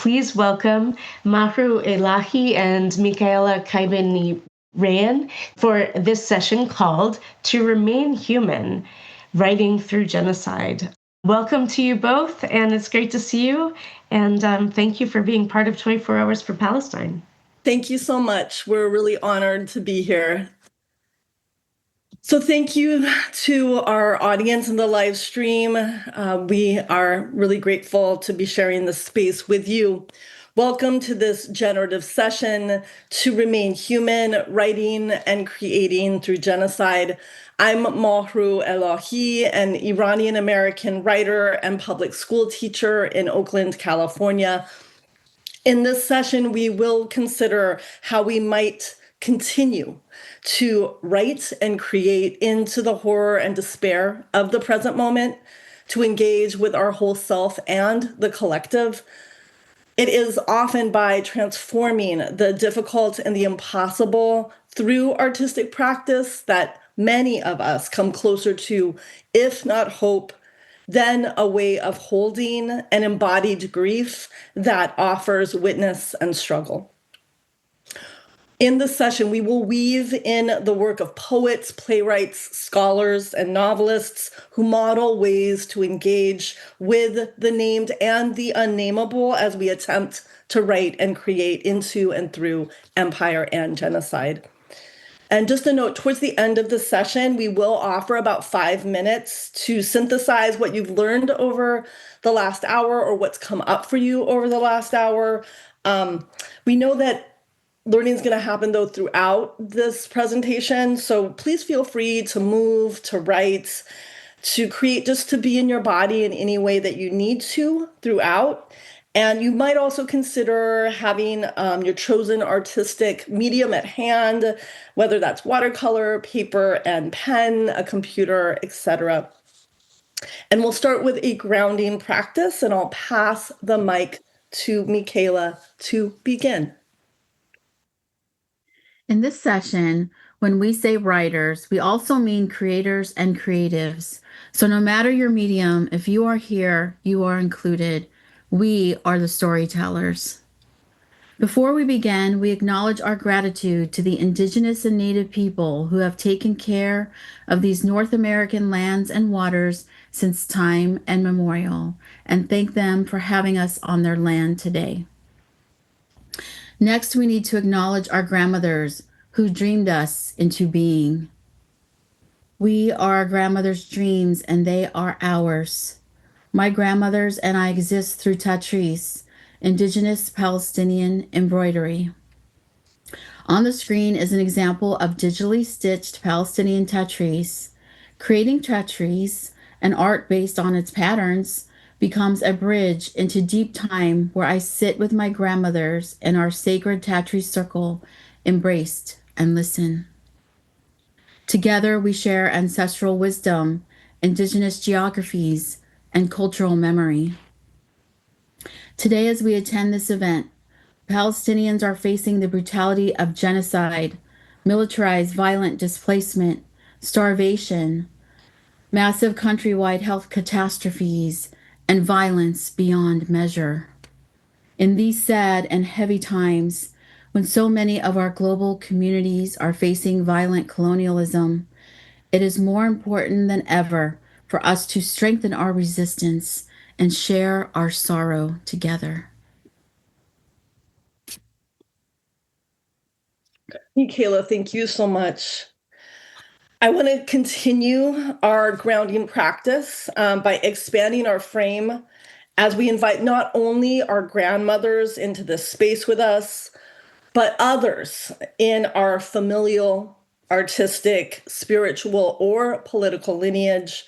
please welcome Mahru, Elahi, and Micaela Kaibni Raen for this session called To Remain Human, Writing Through Genocide. Welcome to you both, and it's great to see you, and thank you for being part of 24 Hours for Palestine. Thank you so much. We're really honored to be here. So thank you to our audience in the live stream. We are really grateful to be sharing this space with you. Welcome to this generative session, To Remain Human, Writing and Creating Through Genocide. I'm Mahru Elahi, an Iranian-American writer and public school teacher in Oakland, California. In this session, we will consider how we might continue to write and create into the horror and despair of the present moment, to engage with our whole self and the collective. It is often by transforming the difficult and the impossible through artistic practice that many of us come closer to, if not hope, then a way of holding an embodied grief that offers witness and struggle. In this session, we will weave in the work of poets, playwrights, scholars, and novelists who model ways to engage with the named and the unnameable as we attempt to write and create into and through empire and genocide. And just a note, towards the end of the session, we will offer about 5 minutes to synthesize what you've learned over the last hour or what's come up for you over the last hour. We know that learning is going to happen, though, throughout this presentation. So please feel free to move, to write, to create, just to be in your body in any way that you need to throughout. And you might also consider having your chosen artistic medium at hand, whether that's watercolor, paper and pen, a computer, etc. And we'll start with a grounding practice, and I'll pass the mic to Micaela to begin. In this session, when we say writers, we also mean creators and creatives. So no matter your medium, if you are here, you are included. We are the storytellers. Before we begin, we acknowledge our gratitude to the Indigenous and Native people who have taken care of these North American lands and waters since time immemorial, and thank them for having us on their land today. Next, we need to acknowledge our grandmothers who dreamed us into being. We are our grandmother's dreams, and they are ours. My grandmothers and I exist through Tatrice, Indigenous Palestinian embroidery. On the screen is an example of digitally stitched Palestinian Tatrice. Creating Tatrice, an art based on its patterns, becomes a bridge into deep time where I sit with my grandmothers in our sacred Tatrice circle, embraced and listen. Together we share ancestral wisdom, Indigenous geographies, and cultural memory. Today, as we attend this event, Palestinians are facing the brutality of genocide, militarized violent displacement, starvation, massive countrywide health catastrophes, and violence beyond measure. In these sad and heavy times, when so many of our global communities are facing violent colonialism, it is more important than ever for us to strengthen our resistance and share our sorrow together. Micaela, thank you so much. I want to continue our grounding practice by expanding our frame as we invite not only our grandmothers into this space with us, but others in our familial, artistic, spiritual, or political lineage.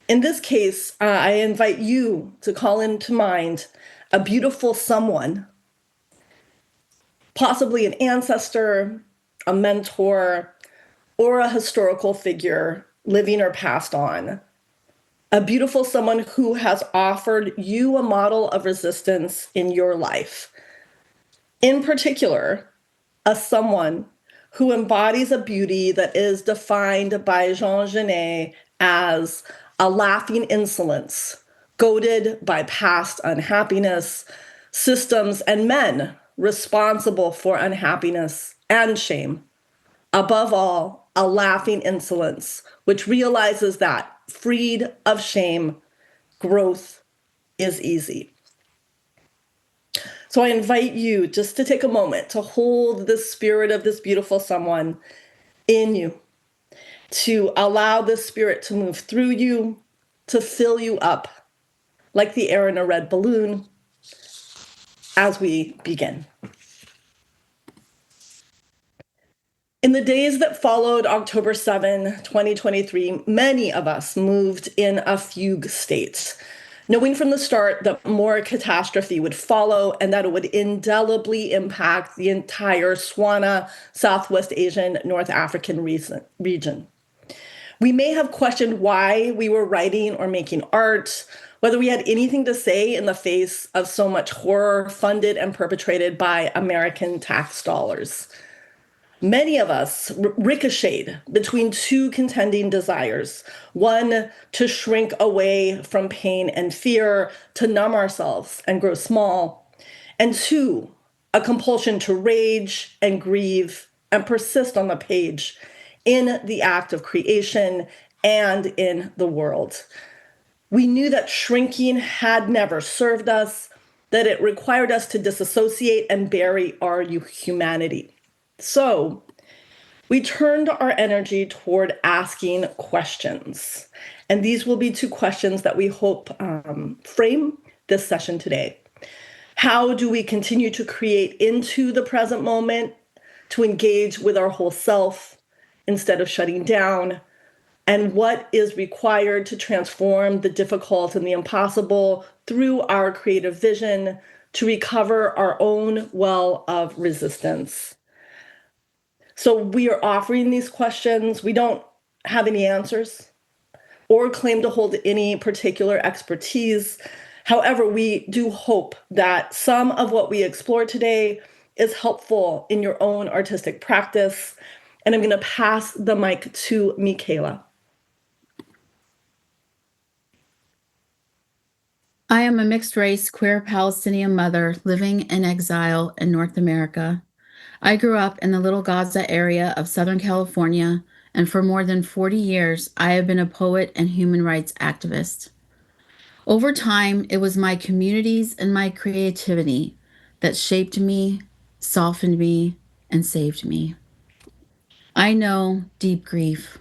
In this case, I invite you to call into mind a beautiful someone, possibly an ancestor, a mentor, or a historical figure, living or passed on. A beautiful someone who has offered you a model of resistance in your life. In particular, a someone who embodies a beauty that is defined by Jean Genet as a laughing insolence, goaded by past unhappiness, systems, and men responsible for unhappiness and shame. Above all, a laughing insolence, which realizes that, freed of shame, growth is easy. So I invite you just to take a moment to hold the spirit of this beautiful someone in you, to allow the spirit to move through you, to fill you up like the air in a red balloon as we begin. In the days that followed October 7, 2023, many of us moved in a fugue state, knowing from the start that more catastrophe would follow and that it would indelibly impact the entire Swana, Southwest Asian, North African region. We may have questioned why we were writing or making art, whether we had anything to say in the face of so much horror funded and perpetrated by American tax dollars. Many of us ricocheted between two contending desires. One, to shrink away from pain and fear, to numb ourselves and grow small. And two, a compulsion to rage and grieve and persist on the page in the act of creation and in the world. We knew that shrinking had never served us, that it required us to disassociate and bury our humanity. So we turned our energy toward asking questions. And these will be two questions that we hope frame this session today. How do we continue to create into the present moment, to engage with our whole self instead of shutting down? And what is required to transform the difficult and the impossible through our creative vision to recover our own well of resistance? So we are offering these questions. We don't have any answers or claim to hold any particular expertise. However, we do hope that some of what we explore today is helpful in your own artistic practice. And I'm going to pass the mic to Micaela. I am a mixed-race, queer Palestinian mother living in exile in North America. I grew up in the Little Gaza area of Southern California, and for more than 40 years, I have been a poet and human rights activist. Over time, it was my communities and my creativity that shaped me, softened me, and saved me. I know deep grief.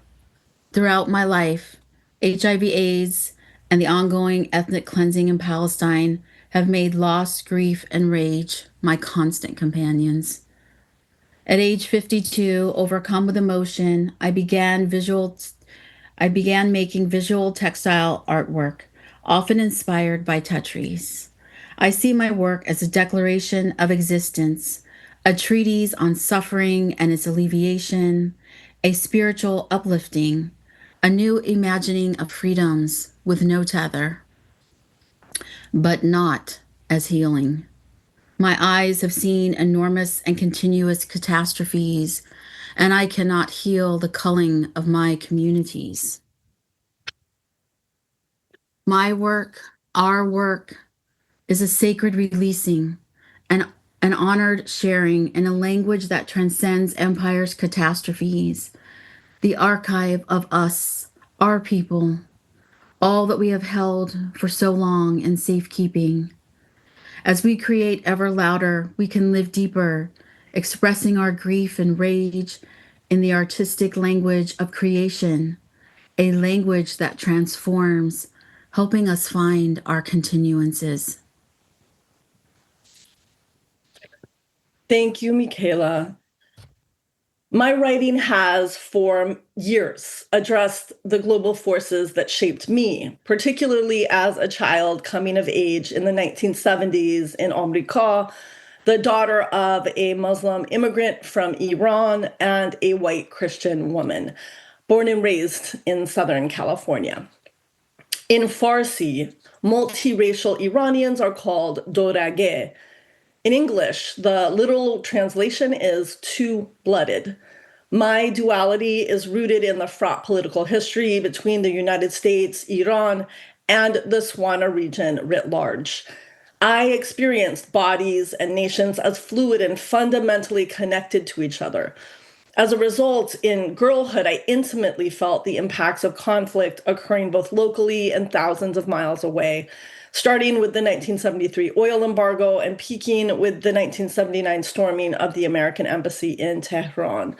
Throughout my life, HIV/AIDS and the ongoing ethnic cleansing in Palestine have made loss, grief, and rage my constant companions. At age 52, overcome with emotion, I began making visual textile artwork, often inspired by Tetris. I see my work as a declaration of existence, a treatise on suffering and its alleviation, a spiritual uplifting, a new imagining of freedoms with no tether, but not as healing. My eyes have seen enormous and continuous catastrophes, and I cannot heal the culling of my communities. My work, our work, is a sacred releasing, an honored sharing in a language that transcends empire's catastrophes, the archive of us, our people, all that we have held for so long in safekeeping. As we create ever louder, we can live deeper, expressing our grief and rage in the artistic language of creation, a language that transforms, helping us find our continuances. Thank you, Micaela. My writing has, for years, addressed the global forces that shaped me, particularly as a child coming of age in the 1970s in Amrika, the daughter of a Muslim immigrant from Iran and a white Christian woman, born and raised in Southern California. In Farsi, multiracial Iranians are called dorage. In English, the literal translation is two-blooded. My duality is rooted in the fraught political history between the United States, Iran, and the Swana region writ large. I experienced bodies and nations as fluid and fundamentally connected to each other. As a result, in girlhood, I intimately felt the impacts of conflict occurring both locally and thousands of miles away, starting with the 1973 oil embargo and peaking with the 1979 storming of the American embassy in Tehran.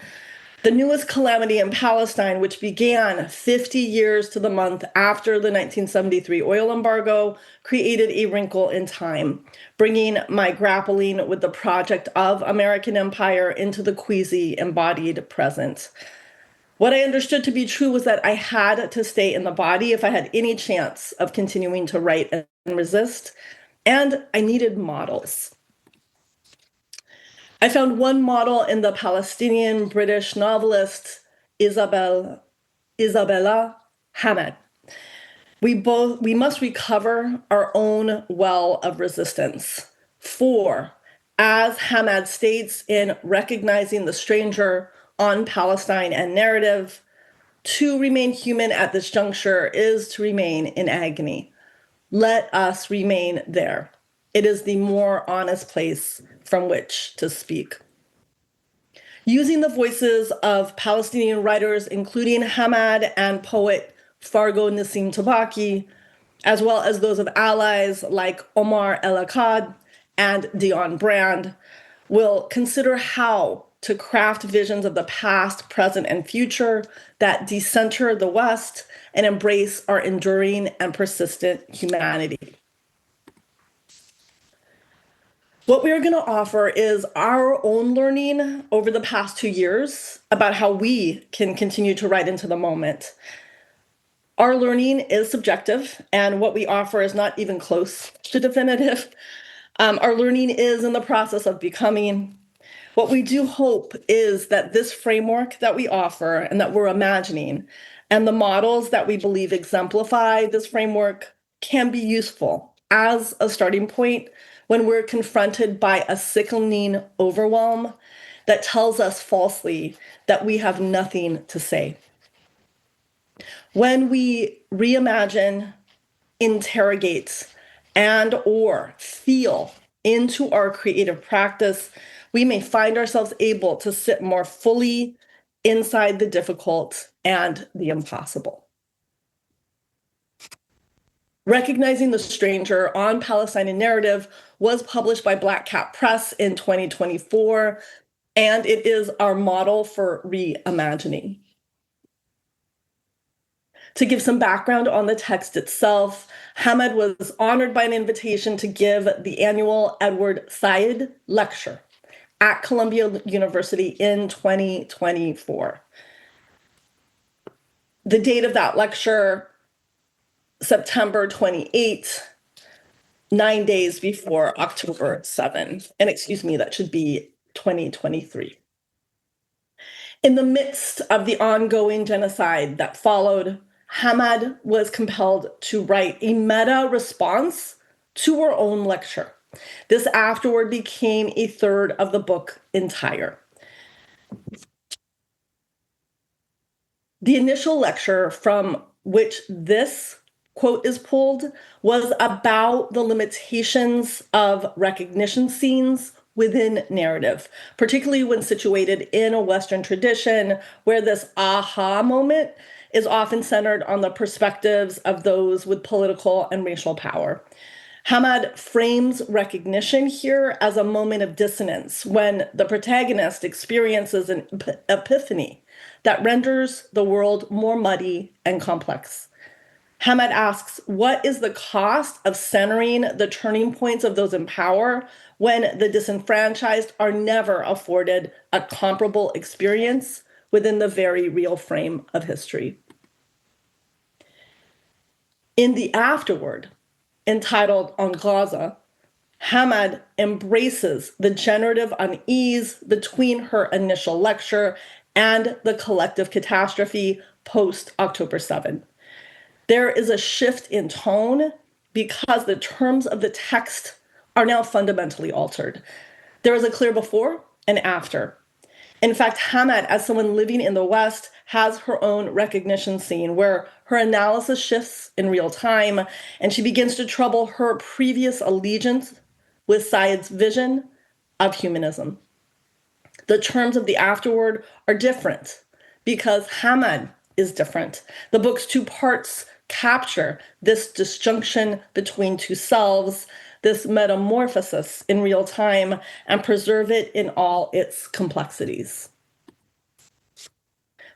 The newest calamity in Palestine, which began 50 years to the month after the 1973 oil embargo, created a wrinkle in time, bringing my grappling with the project of American empire into the queasy embodied present. What I understood to be true was that I had to stay in the body if I had any chance of continuing to write and resist, and I needed models. I found one model in the Palestinian British novelist Isabella Hammad. We must recover our own well of resistance. For, as Hammad states in Recognizing the Stranger on Palestine and Narrative, to remain human at this juncture is to remain in agony. Let us remain there. It is the more honest place from which to speak. Using the voices of Palestinian writers, including Hammad and poet Fargo Nassim Tabaki, as well as those of allies like Omar El-Akkad and Dion Brand, will consider how to craft visions of the past, present, and future that decenter the West and embrace our enduring and persistent humanity. What we are going to offer is our own learning over the past 2 years about how we can continue to write into the moment. Our learning is subjective, and what we offer is not even close to definitive. Our learning is in the process of becoming. What we do hope is that this framework that we offer and that we're imagining, and the models that we believe exemplify this framework, can be useful as a starting point when we're confronted by a sickening overwhelm that tells us falsely that we have nothing to say. When we reimagine, interrogate, and or feel into our creative practice, we may find ourselves able to sit more fully inside the difficult and the impossible. Recognizing the Stranger on Palestine and Narrative was published by Black Cat Press in 2024, and it is our model for reimagining. To give some background on the text itself, Hammad was honored by an invitation to give the annual Edward Said Lecture at Columbia University in 2024. The date of that lecture, September 28th, 9 days before October 7th. And excuse me, that should be 2023. In the midst of the ongoing genocide that followed, Hammad was compelled to write a meta response to her own lecture. This afterward became a third of the book entire. The initial lecture from which this quote is pulled was about the limitations of recognition scenes within narrative, particularly when situated in a Western tradition where this aha moment is often centered on the perspectives of those with political and racial power. Hammad frames recognition here as a moment of dissonance when the protagonist experiences an epiphany that renders the world more muddy and complex. Hammad asks, what is the cost of centering the turning points of those in power when the disenfranchised are never afforded a comparable experience within the very real frame of history? In the afterword, entitled On Gaza, Hammad embraces the generative unease between her initial lecture and the collective catastrophe post-October 7. There is a shift in tone because the terms of the text are now fundamentally altered. There is a clear before and after. In fact, Hammad, as someone living in the West, has her own recognition scene where her analysis shifts in real time, and she begins to trouble her previous allegiance with Said's vision of humanism. The terms of the afterword are different because Hammad is different. The book's two parts capture this disjunction between two selves, this metamorphosis in real time, and preserve it in all its complexities.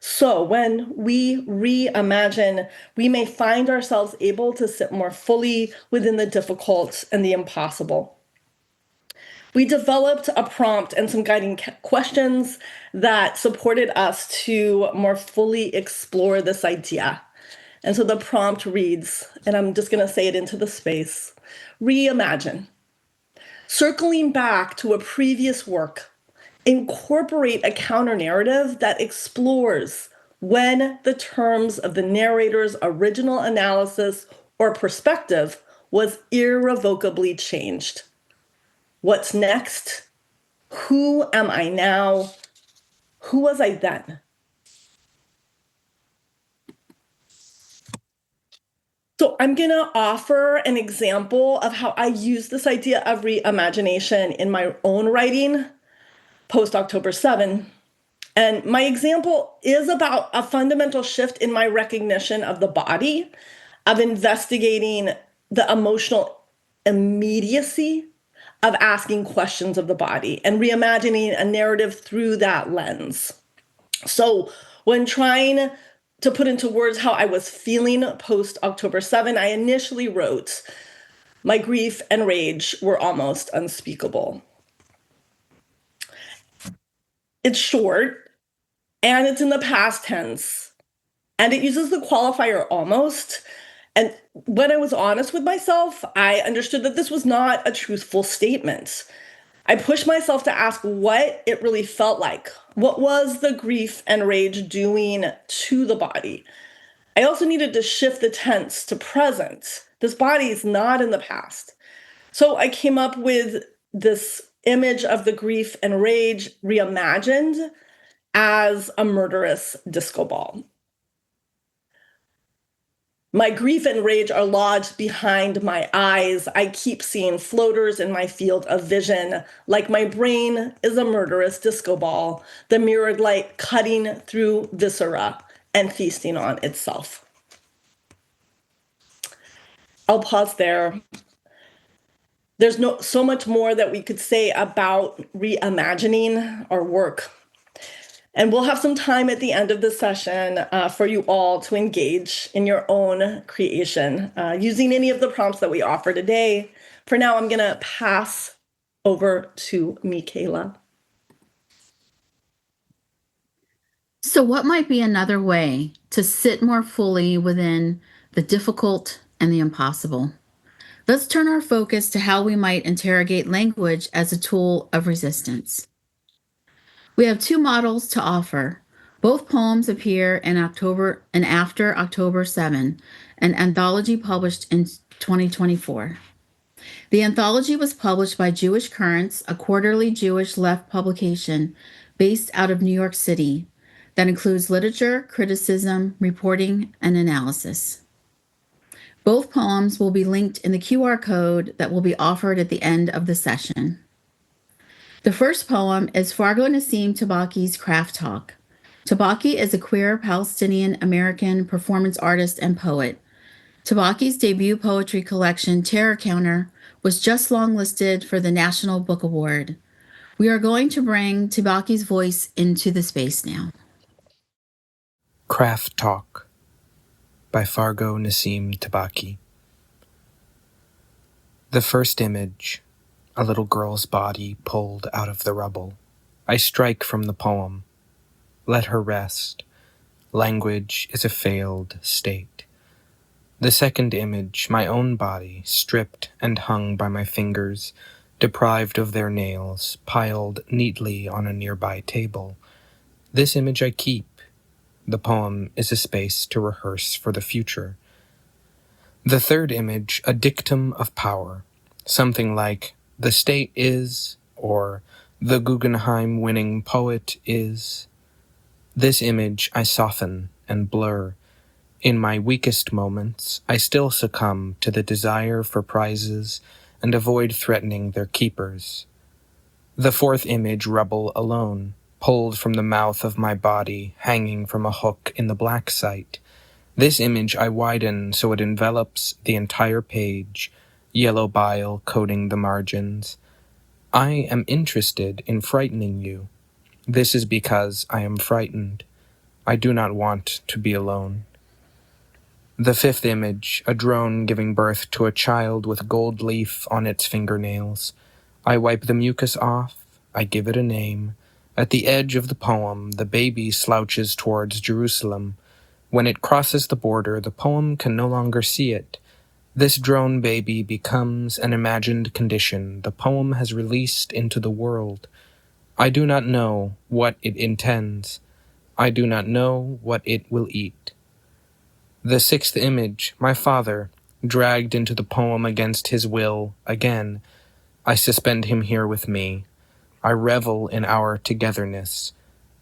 So when we reimagine, we may find ourselves able to sit more fully within the difficult and the impossible. We developed a prompt and some guiding questions that supported us to more fully explore this idea. And so the prompt reads, and I'm just going to say it into the space, reimagine. Circling back to a previous work, incorporate a counter-narrative that explores when the terms of the narrator's original analysis or perspective was irrevocably changed. What's next? Who am I now? Who was I then? So I'm going to offer an example of how I use this idea of reimagination in my own writing post-October 7. And my example is about a fundamental shift in my recognition of the body, of investigating the emotional immediacy of asking questions of the body and reimagining a narrative through that lens. So when trying to put into words how I was feeling post-October 7, I initially wrote, my grief and rage were almost unspeakable. It's short, and it's in the past tense, and it uses the qualifier almost. And when I was honest with myself, I understood that this was not a truthful statement. I pushed myself to ask what it really felt like. What was the grief and rage doing to the body? I also needed to shift the tense to present. This body is not in the past. So I came up with this image of the grief and rage reimagined as a murderous disco ball. My grief and rage are lodged behind my eyes. I keep seeing floaters in my field of vision, like my brain is a murderous disco ball, the mirrored light cutting through viscera and feasting on itself. I'll pause there. There's so much more that we could say about reimagining our work. And we'll have some time at the end of the session for you all to engage in your own creation using any of the prompts that we offer today. For now, I'm going to pass over to Micaela. So what might be another way to sit more fully within the difficult and the impossible? Let's turn our focus to how we might interrogate language as a tool of resistance. We have two models to offer. Both poems appear in October and after October 7, an anthology published in 2024. The anthology was published by Jewish Currents, a quarterly Jewish left publication based out of New York City that includes literature, criticism, reporting, and analysis. Both poems will be linked in the QR code that will be offered at the end of the session. The first poem is Fargo Nassim Tabaki's Craft Talk. Tabaki is a queer Palestinian American performance artist and poet. Tabaki's debut poetry collection, Terror Counter, was just longlisted for the National Book Award. We are going to bring Tabaki's voice into the space now. Craft Talk by Fargo Nassim Tabaki. The first image, a little girl's body pulled out of the rubble. I strike from the poem. Let her rest. Language is a failed state. The second image, my own body, stripped and hung by my fingers, deprived of their nails, piled neatly on a nearby table. This image I keep. The poem is a space to rehearse for the future. The third image, a dictum of power, something like, the state is, or the Guggenheim-winning poet is. This image I soften and blur. In my weakest moments, I still succumb to the desire for prizes and avoid threatening their keepers. The fourth image, rubble alone, pulled from the mouth of my body, hanging from a hook in the black site. This image I widen so it envelops the entire page, yellow bile coating the margins. I am interested in frightening you. This is because I am frightened. I do not want to be alone. The fifth image, a drone giving birth to a child with gold leaf on its fingernails. I wipe the mucus off. I give it a name. At the edge of the poem, the baby slouches towards Jerusalem. When it crosses the border, the poem can no longer see it. This drone baby becomes an imagined condition the poem has released into the world. I do not know what it intends. I do not know what it will eat. The sixth image, my father, dragged into the poem against his will, again. I suspend him here with me. I revel in our togetherness.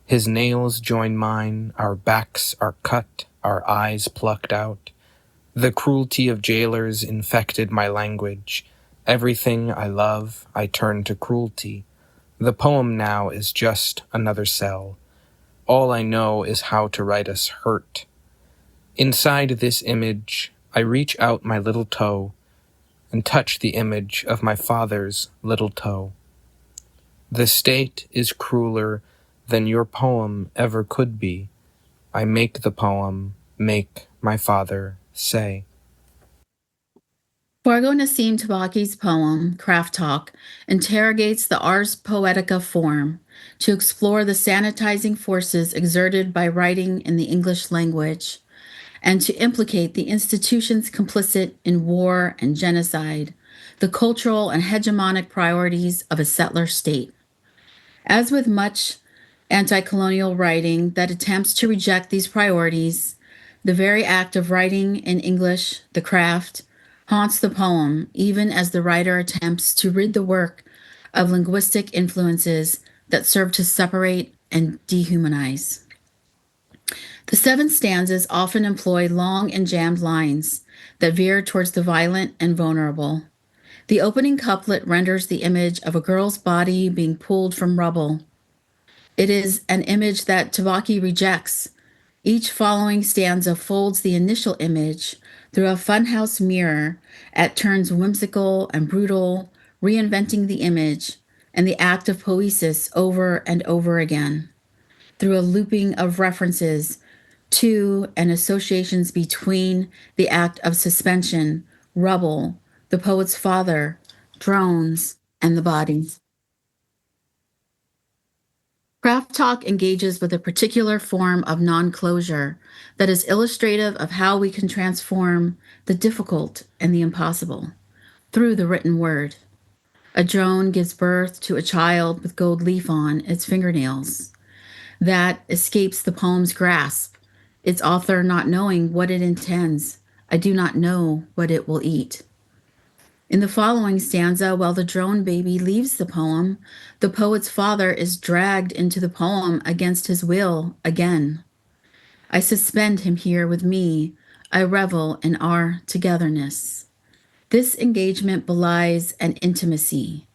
His nails join mine, our backs are cut, our eyes plucked out. The cruelty of jailers infected my language. Everything I love, I turn to cruelty. The poem now is just another cell. All I know is how to write us hurt. Inside this image, I reach out my little toe and touch the image of my father's little toe. The state is crueler than your poem ever could be. I make the poem, make my father say. Fargo Nassim Tabaki's poem, Craft Talk, interrogates the ars poetica form to explore the sanitizing forces exerted by writing in the English language and to implicate the institutions complicit in war and genocide, the cultural and hegemonic priorities of a settler state. As with much anti-colonial writing that attempts to reject these priorities, the very act of writing in English, the craft, haunts the poem, even as the writer attempts to rid the work of linguistic influences that serve to separate and dehumanize. The 7 stanzas often employ long and jammed lines that veer towards the violent and vulnerable. The opening couplet renders the image of a girl's body being pulled from rubble. It is an image that Tabaki rejects. Each following stanza folds the initial image through a funhouse mirror at turns whimsical and brutal, reinventing the image and the act of poesis over and over again, through a looping of references to and associations between the act of suspension, rubble, the poet's father, drones, and the body. Craft Talk engages with a particular form of non-closure that is illustrative of how we can transform the difficult and the impossible through the written word. A drone gives birth to a child with gold leaf on its fingernails. That escapes the poem's grasp, its author not knowing what it intends. I do not know what it will eat. In the following stanza, while the drone baby leaves the poem, the poet's father is dragged into the poem against his will again. I suspend him here with me. I revel in our togetherness. This engagement belies an intimacy,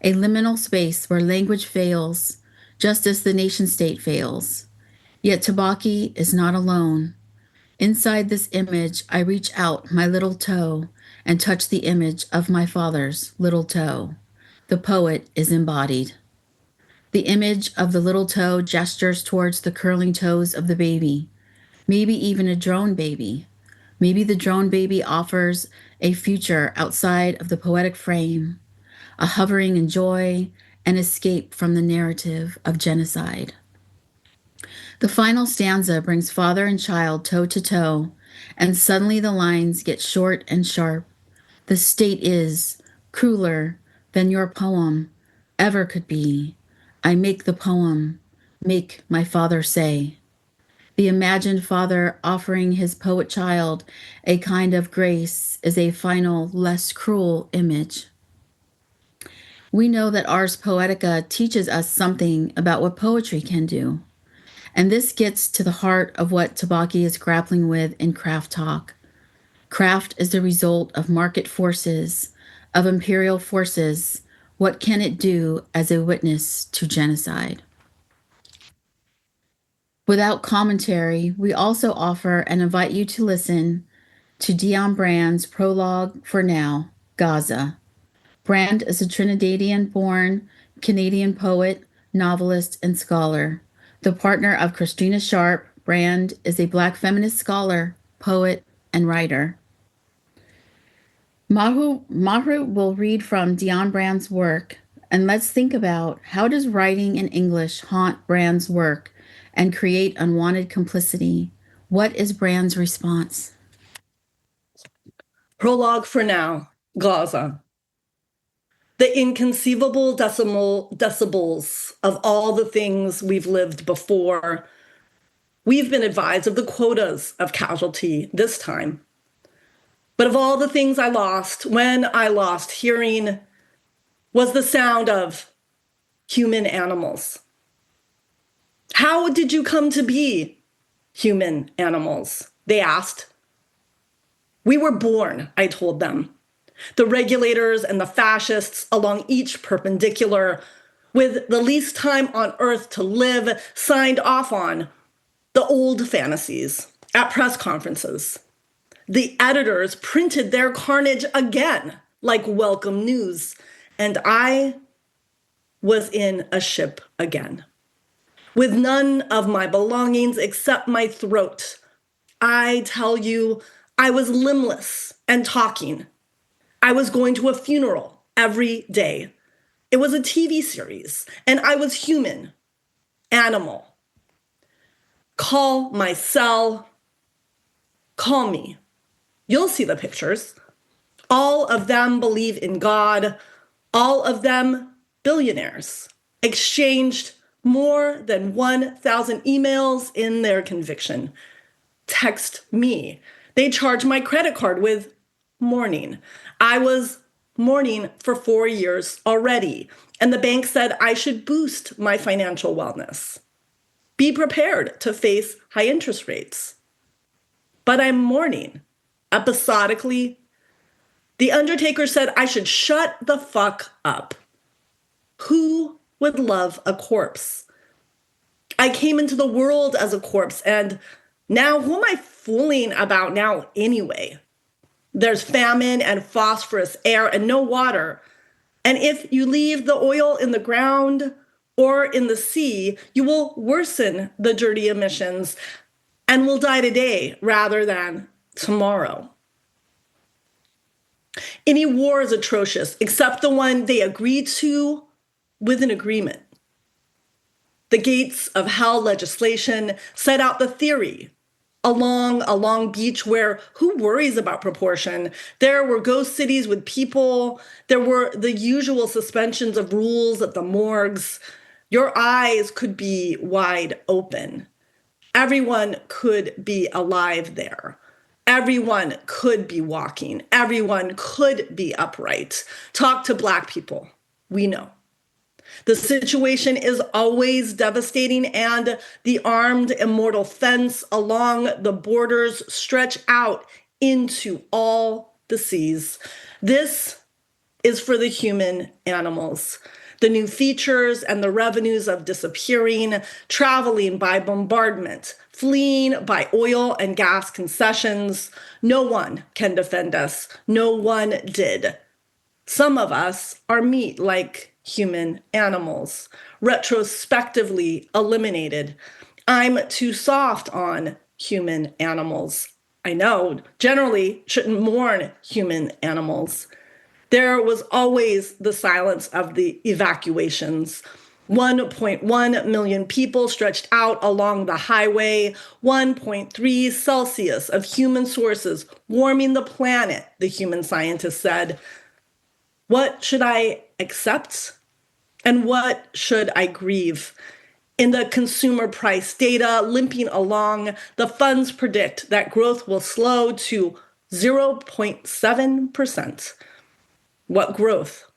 a liminal space where language fails, just as the nation-state fails. Yet Tabaki is not alone. Inside this image, I reach out my little toe and touch the image of my father's little toe. The poet is embodied. The image of the little toe gestures towards the curling toes of the baby, maybe even a drone baby. Maybe the drone baby offers a future outside of the poetic frame, a hovering in joy, an escape from the narrative of genocide. The final stanza brings father and child toe to toe, and suddenly the lines get short and sharp. The state is crueler than your poem ever could be. I make the poem, make my father say. The imagined father offering his poet child a kind of grace is a final, less cruel image. We know that ars poetica teaches us something about what poetry can do. And this gets to the heart of what Tabaki is grappling with in Craft Talk. Craft is the result of market forces, of imperial forces. What can it do as a witness to genocide? Without commentary, we also offer and invite you to listen to Dion Brand's prologue for now, Gaza. Brand is a Trinidadian-born Canadian poet, novelist, and scholar. The partner of Christina Sharp, Brand is a Black feminist scholar, poet, and writer. Mahru will read from Dion Brand's work, and let's think about how does writing in English haunt Brand's work and create unwanted complicity? What is Brand's response? Prologue for now, Gaza. The inconceivable decibels of all the things we've lived before. We've been advised of the quotas of casualty this time. But of all the things I lost, when I lost hearing, was the sound of human animals. How did you come to be human animals? They asked. We were born, I told them. The regulators and the fascists along each perpendicular, with the least time on earth to live, signed off on the old fantasies at press conferences. The editors printed their carnage again, like welcome news, and I was in a ship again. With none of my belongings except my throat, I tell you, I was limbless and talking. I was going to a funeral every day. It was a TV series, and I was human, animal. Call my cell. Call me. You'll see the pictures. All of them believe in God. All of them billionaires. Exchanged more than 1,000 emails in their conviction. Text me. They charge my credit card with mourning. I was mourning for 4 years already, and the bank said I should boost my financial wellness. Be prepared to face high interest rates. But I'm mourning episodically. The undertaker said I should shut the fuck up. Who would love a corpse? I came into the world as a corpse, and now who am I fooling about now anyway? There's famine and phosphorus air and no water. And if you leave the oil in the ground or in the sea, you will worsen the dirty emissions and will die today rather than tomorrow. Any war is atrocious except the one they agreed to with an agreement. The gates of hell legislation set out the theory. Along a long beach where who worries about proportion? There were ghost cities with people. There were the usual suspensions of rules at the morgues. Your eyes could be wide open. Everyone could be alive there. Everyone could be walking. Everyone could be upright. Talk to Black people. We know. The situation is always devastating, and the armed immortal fence along the borders stretch out into all the seas. This is for the human animals. The new features and the revenues of disappearing, traveling by bombardment, fleeing by oil and gas concessions. No one can defend us. No one did. Some of us are meat like human animals, retrospectively eliminated. I'm too soft on human animals. I know, generally shouldn't mourn human animals. There was always the silence of the evacuations. 1.1 million people stretched out along the highway, 1.3 Celsius of human sources warming the planet, the human scientist said. What should I accept? And what should I grieve? In the consumer price data limping along, the funds predict that growth will slow to 0.7%. What growth?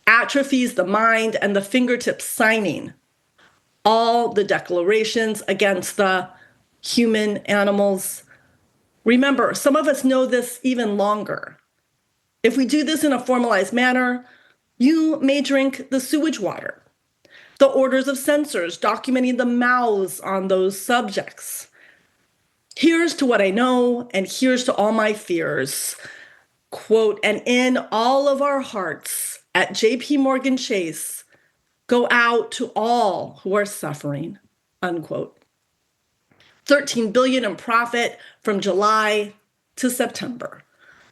Atrophies the mind and the fingertips signing. all the declarations against the human animals. Remember, some of us know this even longer. If we do this in a formalized manner, you may drink the sewage water. The orders of censors documenting the mouths on those subjects. Here's to what I know, and here's to all my fears. Quote, and in all of our hearts at JP Morgan Chase, go out to all who are suffering, unquote. 13 billion in profit from July to September.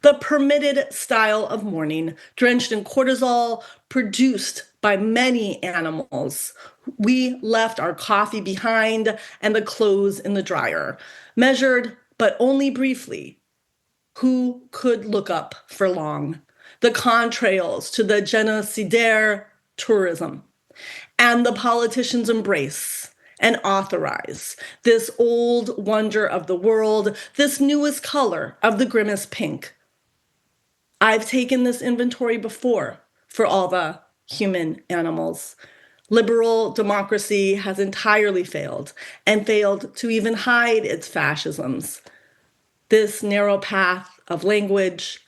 The permitted style of mourning, drenched in cortisol, produced by many animals. We left our coffee behind and the clothes in the dryer, measured but only briefly. Who could look up for long? The contrails to the genocidaire tourism. And the politicians embrace and authorize this old wonder of the world, this newest color of the grimmest pink. I've taken this inventory before for all the human animals. Liberal democracy has entirely failed and failed to even hide its fascisms. This narrow path of language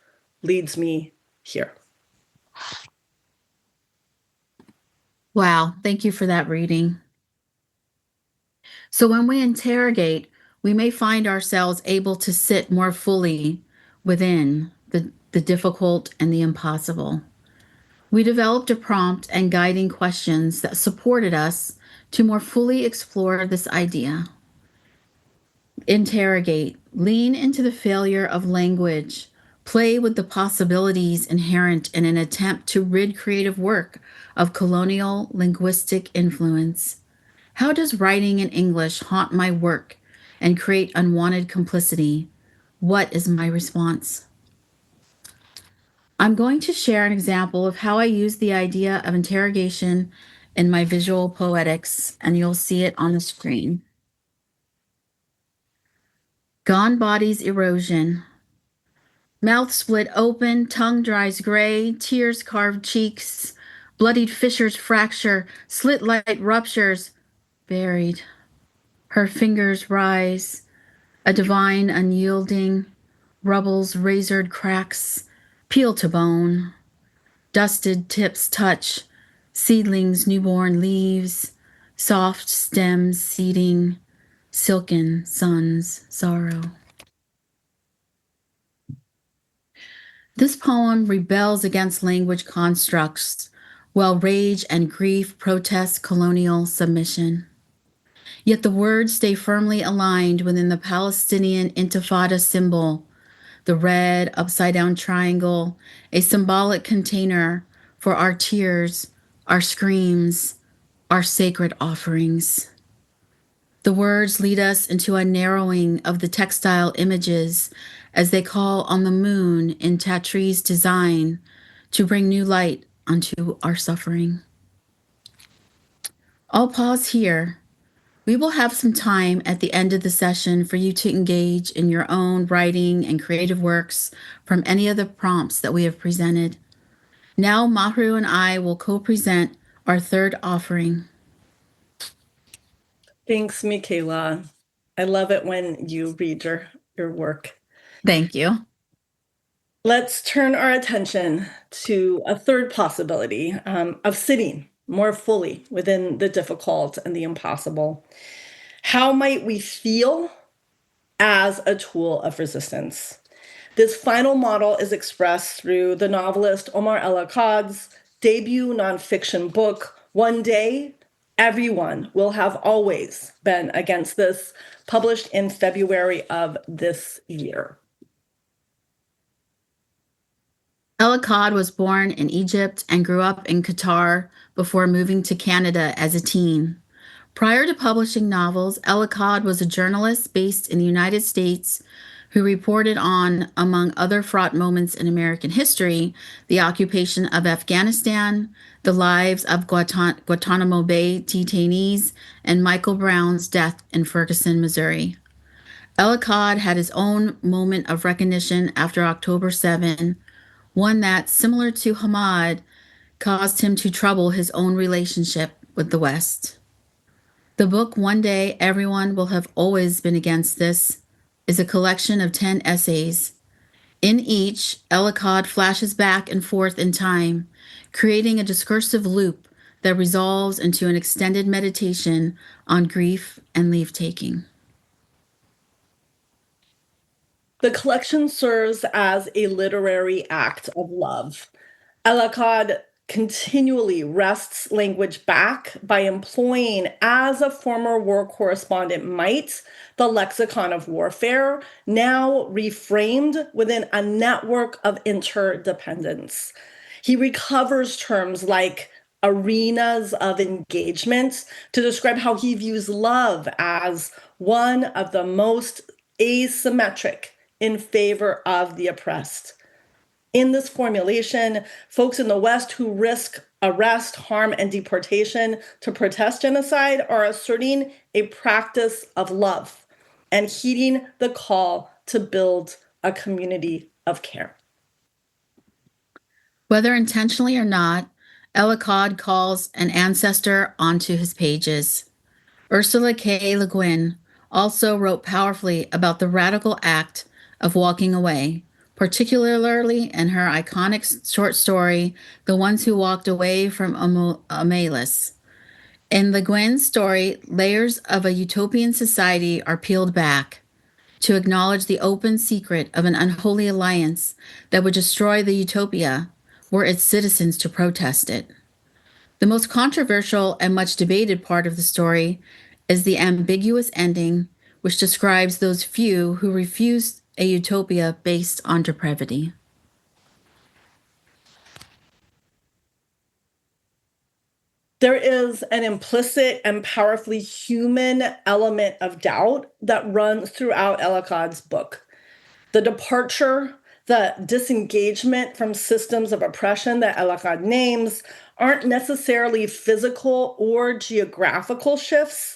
leads me here. Wow, thank you for that reading. So when we interrogate, we may find ourselves able to sit more fully within the difficult and the impossible. We developed a prompt and guiding questions that supported us to more fully explore this idea. Interrogate, lean into the failure of language, play with the possibilities inherent in an attempt to rid creative work of colonial linguistic influence. How does writing in English haunt my work and create unwanted complicity? What is my response? I'm going to share an example of how I use the idea of interrogation in my visual poetics, and you'll see it on the screen. Gone body's erosion. Mouth split open, tongue dries gray, tears carved cheeks, bloodied fissures fracture, slit light ruptures, buried. Her fingers rise, a divine unyielding, rubble's razored cracks, peel to bone. Dusted tips touch, seedlings' newborn leaves, soft stems seeding, silken sun's sorrow. This poem rebels against language constructs, while rage and grief protest colonial submission. Yet the words stay firmly aligned within the Palestinian Intifada symbol, the red upside-down triangle, a symbolic container for our tears, our screams, our sacred offerings. The words lead us into a narrowing of the textile images as they call on the moon in Tatri's design to bring new light onto our suffering. I'll pause here. We will have some time at the end of the session for you to engage in your own writing and creative works from any of the prompts that we have presented. Now, Mahru and I will co-present our third offering. Thanks, Micaela. I love it when you read your work. Thank you. Let's turn our attention to a third possibility of sitting more fully within the difficult and the impossible. How might we feel as a tool of resistance? This final model is expressed through the novelist Omar El-Akkad's debut nonfiction book, One Day, Everyone Will Have Always Been Against This, published in February of this year. El-Akkad was born in Egypt and grew up in Qatar before moving to Canada as a teen. Prior to publishing novels, El-Akkad was a journalist based in the United States who reported on, among other fraught moments in American history, the occupation of Afghanistan, the lives of Guantanamo Bay detainees, and Michael Brown's death in Ferguson, Missouri. El-Akkad had his own moment of recognition after October 7, one that, similar to Hammad, caused him to trouble his own relationship with the West. The book One Day Everyone Will Have Always Been Against This is a collection of 10 essays. In each, Elahi flashes back and forth in time, creating a discursive loop that resolves into an extended meditation on grief and leave-taking. The collection serves as a literary act of love. Elahi continually wrests language back by employing, as a former war correspondent might, the lexicon of warfare, now reframed within a network of interdependence. He recovers terms like arenas of engagement to describe how he views love as one of the most asymmetric in favor of the oppressed. In this formulation, folks in the West who risk arrest, harm, and deportation to protest genocide are asserting a practice of love and heeding the call to build a community of care. Whether intentionally or not, Elahi calls an ancestor onto his pages. Ursula K. Le Guin also wrote powerfully about the radical act of walking away, particularly in her iconic short story, The Ones Who Walked Away from Amalis. In Le Guin's story, layers of a utopian society are peeled back to acknowledge the open secret of an unholy alliance that would destroy the utopia were its citizens to protest it. The most controversial and much debated part of the story is the ambiguous ending, which describes those few who refuse a utopia based on depravity. There is an implicit and powerfully human element of doubt that runs throughout Elahi's book. The departure, the disengagement from systems of oppression that Elahi names aren't necessarily physical or geographical shifts.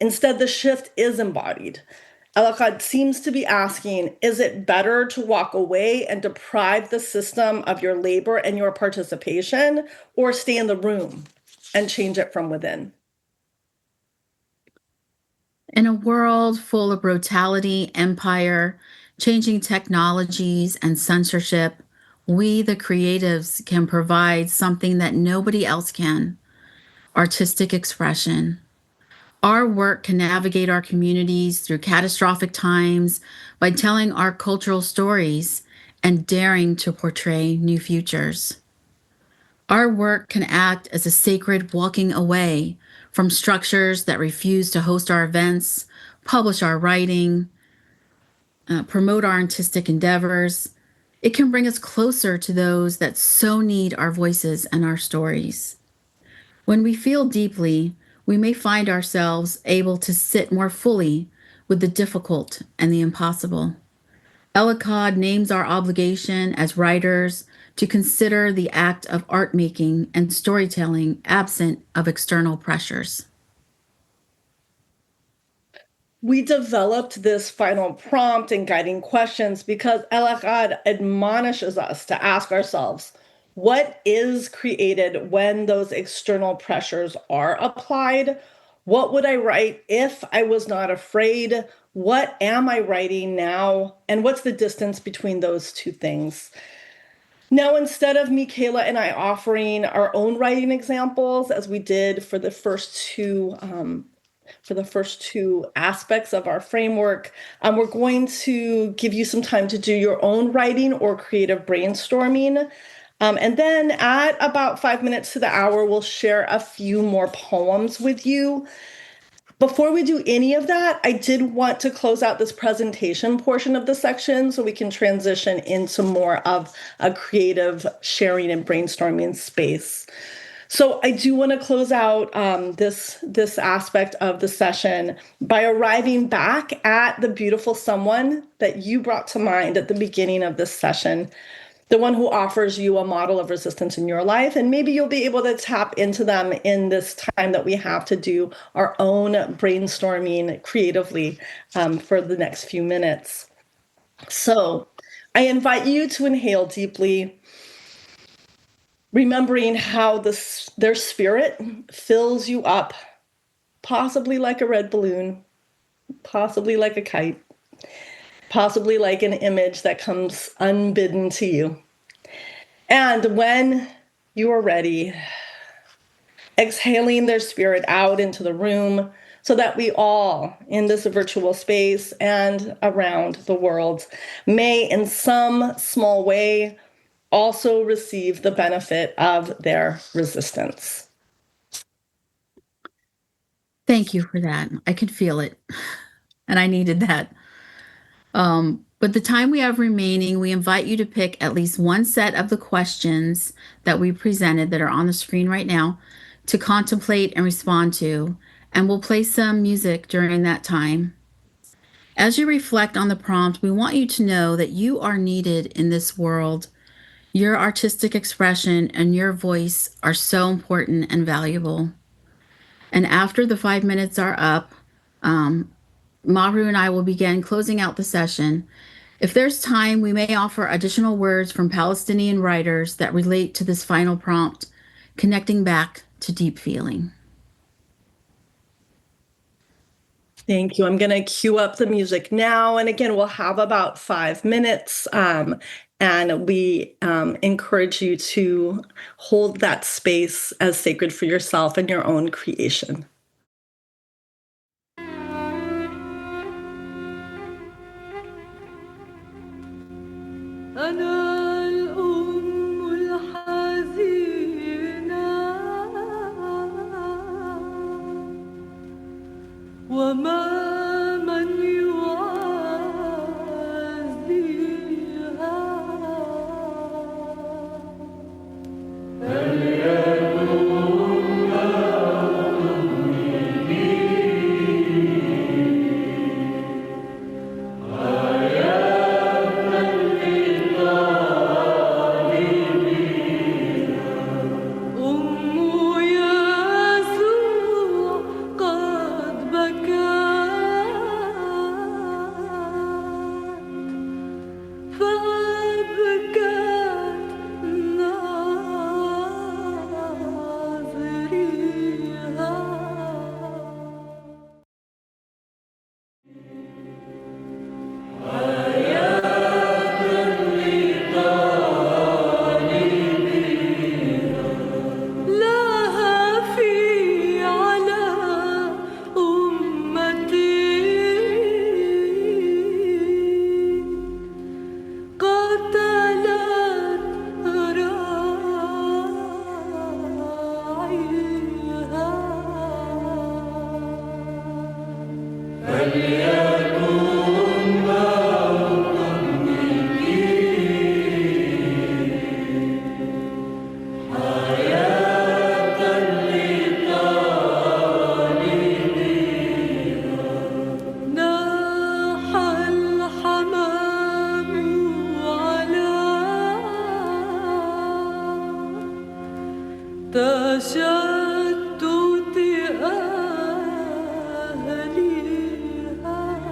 Instead, the shift is embodied. Elahi seems to be asking, is it better to walk away and deprive the system of your labor and your participation, or stay in the room and change it from within? In a world full of brutality, empire, changing technologies, and censorship, we, the creatives, can provide something that nobody else can: artistic expression. Our work can navigate our communities through catastrophic times by telling our cultural stories and daring to portray new futures. Our work can act as a sacred walking away from structures that refuse to host our events, publish our writing, promote our artistic endeavors. It can bring us closer to those that so need our voices and our stories. When we feel deeply, we may find ourselves able to sit more fully with the difficult and the impossible. Elahi names our obligation as writers to consider the act of art making and storytelling absent of external pressures. We developed this final prompt and guiding questions because Elahi admonishes us to ask ourselves, what is created when those external pressures are applied? What would I write if I was not afraid? What am I writing now? And what's the distance between those two things? Now, instead of Micaela and I offering our own writing examples, as we did for the first two aspects of our framework, we're going to give you some time to do your own writing or creative brainstorming. And then at about 5 minutes to the hour, we'll share a few more poems with you. Before we do any of that, I did want to close out this presentation portion of the section so we can transition into more of a creative sharing and brainstorming space. So I do want to close out this aspect of the session by arriving back at the beautiful someone that you brought to mind at the beginning of this session, the one who offers you a model of resistance in your life. And maybe you'll be able to tap into them in this time that we have to do our own brainstorming creatively for the next few minutes. So I invite you to inhale deeply, remembering how their spirit fills you up, possibly like a red balloon, possibly like a kite, possibly like an image that comes unbidden to you. And when you are ready, exhaling their spirit out into the room so that we all in this virtual space and around the world may in some small way also receive the benefit of their resistance. Thank you for that. I could feel it, and I needed that. But the time we have remaining, we invite you to pick at least one set of the questions that we presented that are on the screen right now to contemplate and respond to, and we'll play some music during that time. As you reflect on the prompt, we want you to know that you are needed in this world. Your artistic expression and your voice are so important and valuable. And after the 5 minutes are up, Mahru and I will begin closing out the session. If there's time, we may offer additional words from Palestinian writers that relate to this final prompt, connecting back to deep feeling. Thank you. I'm going to cue up the music now. And again, we'll have about 5 minutes. And we encourage you to hold that space as sacred for yourself and your own creation. أنا الأم الحزينة وما من يعزيها تشتت أهلها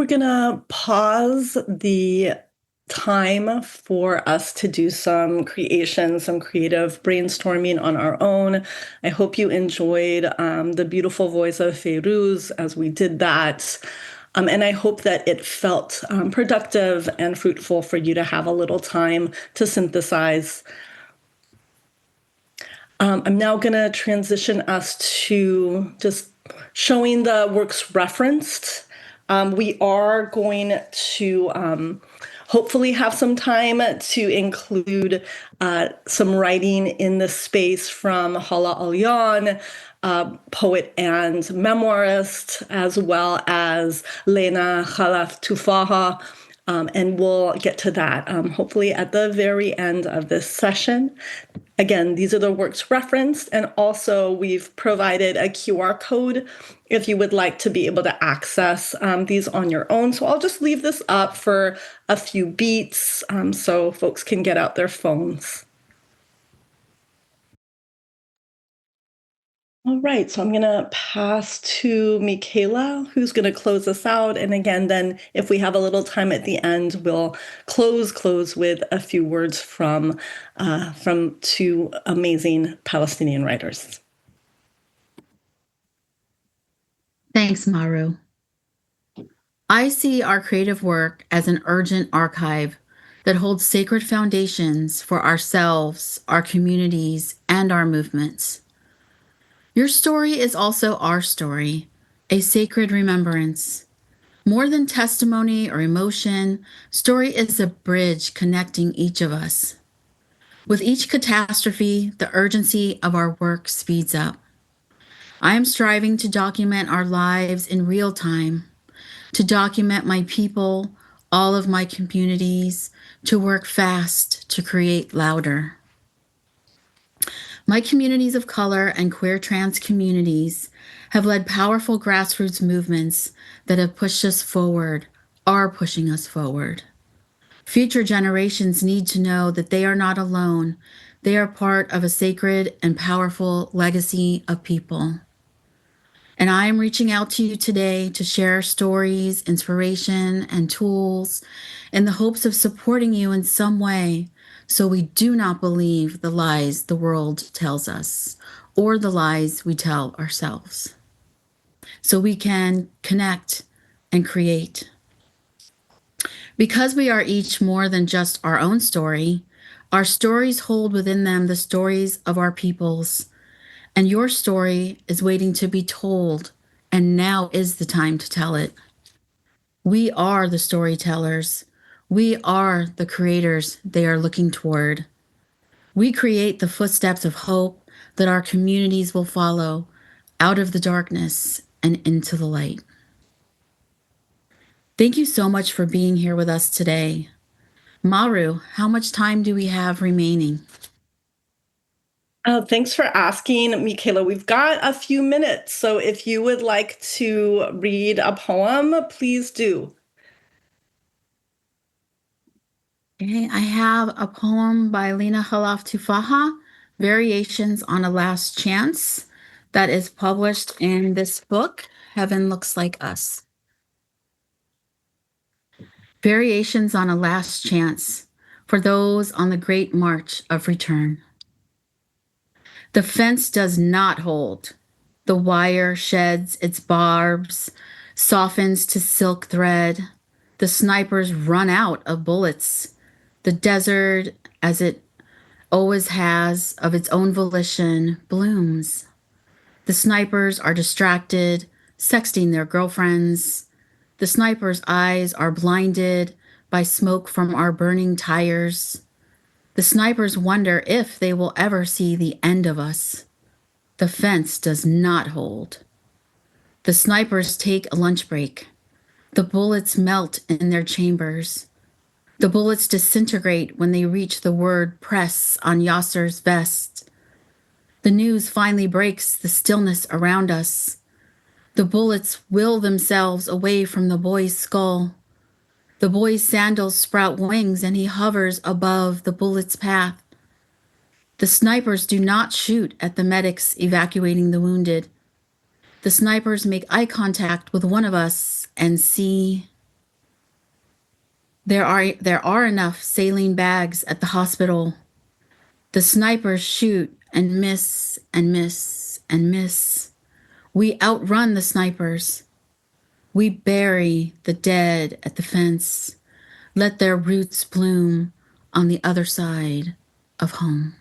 going to pause the time for us to do some creation, some creative brainstorming on our own. I hope you enjoyed the beautiful voice of Feiruz as we did that. And I hope that it felt productive and fruitful for you to have a little time to synthesize. I'm now going to transition us to just showing the works referenced. We are going to hopefully have some time to include some writing in the space from Hala Alyan, poet and memoirist, as well as Lena Khalaf Tufaha. And we'll get to that hopefully at the very end of this session. Again, these are the works referenced, and also we've provided a QR code if you would like to be able to access these on your own. So I'll just leave this up for a few beats so folks can get out their phones. All right, so I'm going to pass to Micaela, who's going to close us out. And again, then if we have a little time at the end, we'll close with a few words from two amazing Palestinian writers. Thanks, Mahru. I see our creative work as an urgent archive that holds sacred foundations for ourselves, our communities, and our movements. Your story is also our story, a sacred remembrance. More than testimony or emotion, story is a bridge connecting each of us. With each catastrophe, the urgency of our work speeds up. I am striving to document our lives in real time, to document my people, all of my communities, to work fast, to create louder. My communities of color and queer trans communities have led powerful grassroots movements that have pushed us forward, are pushing us forward. Future generations need to know that they are not alone. They are part of a sacred and powerful legacy of people. And I am reaching out to you today to share stories, inspiration, and tools in the hopes of supporting you in some way so we do not believe the lies the world tells us or the lies we tell ourselves. So we can connect and create. Because we are each more than just our own story, our stories hold within them the stories of our peoples. And your story is waiting to be told, and now is the time to tell it. We are the storytellers. We are the creators they are looking toward. We create the footsteps of hope that our communities will follow out of the darkness and into the light. Thank you so much for being here with us today. Mahru, how much time do we have remaining? Thanks for asking, Micaela. We've got a few minutes, so if you would like to read a poem, please do. Okay, I have a poem by Lena Khalaf Tufaha, Variations on a Last Chance, that is published in this book, Heaven Looks Like Us. Variations on a Last Chance for those on the great march of return. The fence does not hold. The wire sheds its barbs, softens to silk thread. The snipers run out of bullets. The desert, as it always has of its own volition, blooms. The snipers are distracted, sexting their girlfriends. The snipers' eyes are blinded by smoke from our burning tires. The snipers wonder if they will ever see the end of us. The fence does not hold. The snipers take a lunch break. The bullets melt in their chambers. The bullets disintegrate when they reach the word press on Yasser's vest. The news finally breaks the stillness around us. The bullets will themselves away from the boy's skull. The boy's sandals sprout wings and he hovers above the bullet's path. The snipers do not shoot at the medics evacuating the wounded. The snipers make eye contact with one of us and see There are enough saline bags at the hospital. The snipers shoot and miss and miss and miss. We outrun the snipers. We bury the dead at the fence. Let their roots bloom on the other side of home.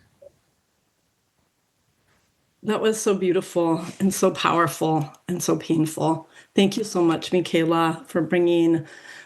That was so beautiful and so powerful and so painful. Thank you so much, Micaela, for bringing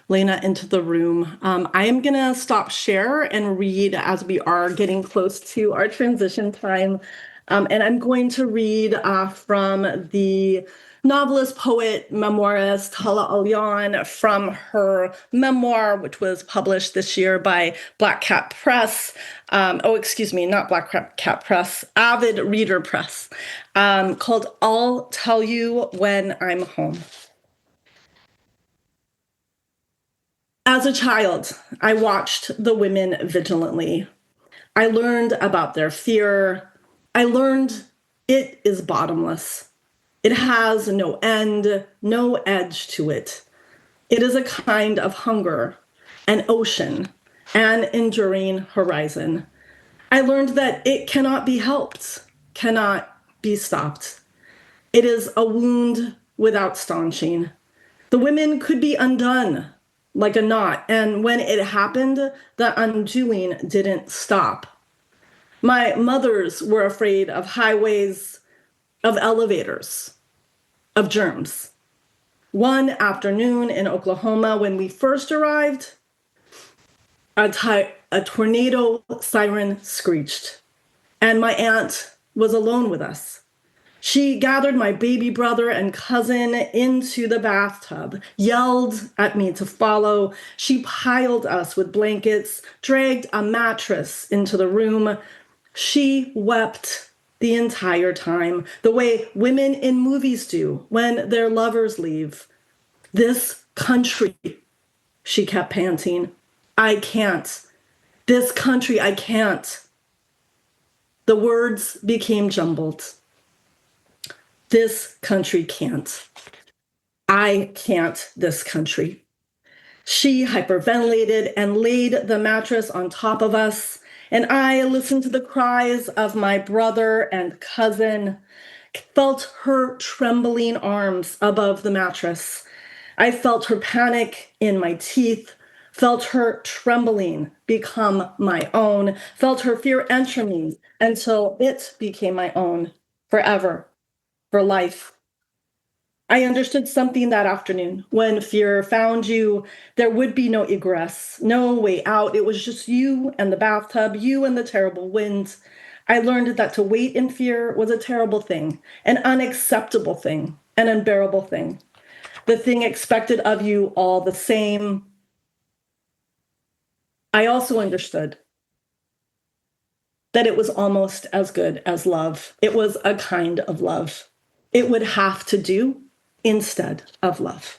Lena into the room. I am going to stop share and read as we are getting close to our transition time. And I'm going to read from the novelist, poet, memoirist Hala Alyan from her memoir, which was published this year by Black Cat Press. Not Black Cat Press, Avid Reader Press, called I'll Tell You When I'm Home. As a child, I watched the women vigilantly. I learned about their fear. I learned it is bottomless. It has no end, no edge to it. It is a kind of hunger, an ocean, an enduring horizon. I learned that it cannot be helped, cannot be stopped. It is a wound without staunching. The women could be undone like a knot, and when it happened, the undoing didn't stop. My mothers were afraid of highways, of elevators, of germs. One afternoon in Oklahoma, when we first arrived, a tornado siren screeched, and my aunt was alone with us. She gathered my baby brother and cousin into the bathtub, yelled at me to follow. She piled us with blankets, dragged a mattress into the room. She wept the entire time, the way women in movies do when their lovers leave. This country, she kept panting. I can't. This country, I can't. The words became jumbled. This country can't. I can't, this country. She hyperventilated and laid the mattress on top of us, and I listened to the cries of my brother and cousin, felt her trembling arms above the mattress. I felt her panic in my teeth, felt her trembling become my own, felt her fear enter me until it became my own forever. For life. I understood something that afternoon. When fear found you, there would be no egress, no way out. It was just you and the bathtub, you and the terrible wind. I learned that to wait in fear was a terrible thing, an unacceptable thing, an unbearable thing. The thing expected of you all the same. I also understood that it was almost as good as love. It was a kind of love. It would have to do instead of love.